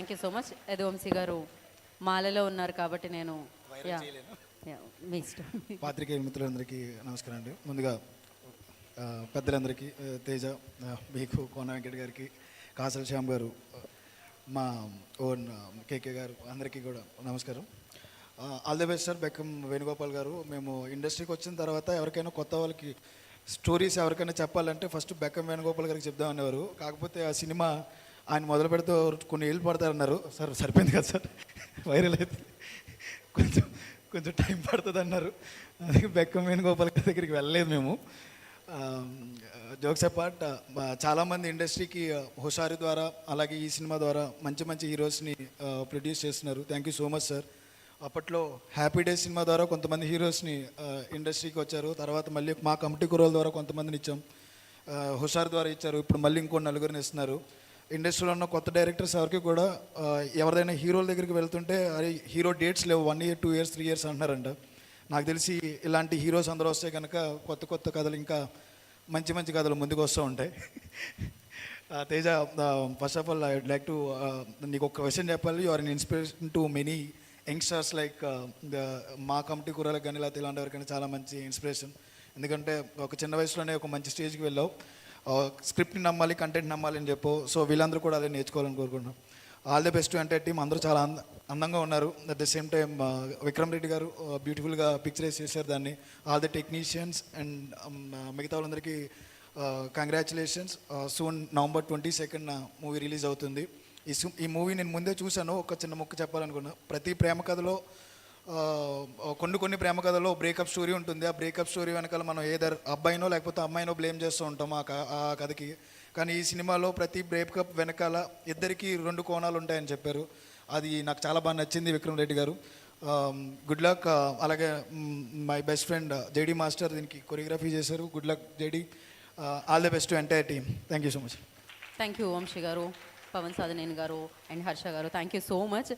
Thank you so much. Yaduvanshi గారు మాలలో ఉన్నారు కాబట్టి నేను మీ ఇష్టం. పాత్రికేయ మిత్రులందరికీ నమస్కారం అండి. ముందుగా పెద్దలందరికీ తేజ, మీకు కోన వెంకట గారికి, కాసల శ్యామ్ గారు, మా ఓన్ కేకే గారు, అందరికీ కూడా నమస్కారం. All the best sir. Bekkam Venugopal గారు, మేము ఇండస్ట్రీకి వచ్చిన తర్వాత ఎవరికైనా కొత్త వాళ్ళకి స్టోరీస్ ఎవరికైనా చెప్పాలంటే ఫస్ట్ బెక్కం వేణుగోపాల్ గారికి చెప్దామనేవారు. కాకపోతే ఆ సినిమా ఆయన మొదలు పెడితే కొన్ని ఏళ్ళు పడతారన్నారు. సార్ సరిపోయింది కదా సార్, వైరల్ అయితే కొంచెం కొంచెం టైం పడుతుంది అన్నారు. అందుకే బెక్కం వేణుగోపాల్ గారి దగ్గరికి వెళ్ళలేదు మేము. జోక్స్ అపార్ట్, చాలామంది ఇండస్ట్రీకి హుషారు ద్వారా అలాగే ఈ సినిమా ద్వారా మంచి మంచి హీరోస్ని ప్రొడ్యూస్ చేస్తున్నారు. Thank you so much sir. అప్పట్లో హ్యాపీ డేస్ సినిమా ద్వారా కొంతమంది హీరోస్ని ఇండస్ట్రీకి వచ్చారు. తర్వాత మళ్ళీ మా కమిటీ కుర్రోల ద్వారా కొంతమందిని ఇచ్చాం, హుషారు ద్వారా ఇచ్చారు. ఇప్పుడు మళ్ళీ ఇంకో నలుగురిని ఇస్తున్నారు. ఇండస్ట్రీలో ఉన్న కొత్త డైరెక్టర్స్ ఎవరికి కూడా ఎవరిదైనా హీరోల దగ్గరికి వెళ్తుంటే అరే హీరో డేట్స్ లేవు, 1 year 2 years 3 years అంటున్నారంట. నాకు తెలిసి ఇలాంటి హీరోస్ అందరూ వస్తే కనుక కొత్త కొత్త కథలు, ఇంకా మంచి మంచి కథలు ముందుకు వస్తూ ఉంటాయి. Teja, first of all I would like to నీకు ఒక క్వశ్చన్ చెప్పాలి. You are an inspiration to many youngsters like మా కమిటీ కూరలకు కానీ లేకపోతే ఇలాంటి ఎవరికైనా చాలా మంచి ఇన్స్పిరేషన్. ఎందుకంటే ఒక చిన్న వయసులోనే ఒక మంచి స్టేజ్కి వెళ్ళావు. స్క్రిప్ట్ని నమ్మాలి, కంటెంట్ నమ్మాలి అని చెప్పు. సో వీళ్ళందరూ కూడా అదే నేర్చుకోవాలని కోరుకుంటున్నాం. ఆల్ ది బెస్ట్ అంటే టీం అందరూ చాలా అందంగా ఉన్నారు. At the same time Vikram Reddy గారు బ్యూటిఫుల్గా పిక్చరైజ్ చేశారు దాన్ని. ఆల్ ది టెక్నీషియన్స్ అండ్ మిగతా వాళ్ళందరికీ congratulations. Soon November 22nd movie release అవుతుంది. ఈ మూవీ నేను ముందే చూశాను. ఒక చిన్న ముక్క చెప్పాలనుకున్నా. ప్రతి ప్రేమ కథలో కొన్ని ప్రేమ కథలో బ్రేకప్ స్టోరీ ఉంటుంది. ఆ బ్రేకప్ స్టోరీ వెనకాల మనం ఏదర్ అబ్బాయినో లేకపోతే అమ్మాయినో బ్లేమ్ చేస్తూ ఉంటాం ఆ కథకి. కానీ ఈ సినిమాలో ప్రతి బ్రేకప్ వెనకాల ఇద్దరికి 2 కోణాలు ఉంటాయని చెప్పారు. అది నాకు చాలా బాగా నచ్చింది. Vikram Reddy garu good luck. అలాగే my best friend JD master దీనికి కొరియోగ్రఫీ చేశారు. Good luck JD. All the best to entire team. Thank you so much. Thank you Vamsi garu, Pavan Sadhaneni garu and Harsha garu. Thank you so much.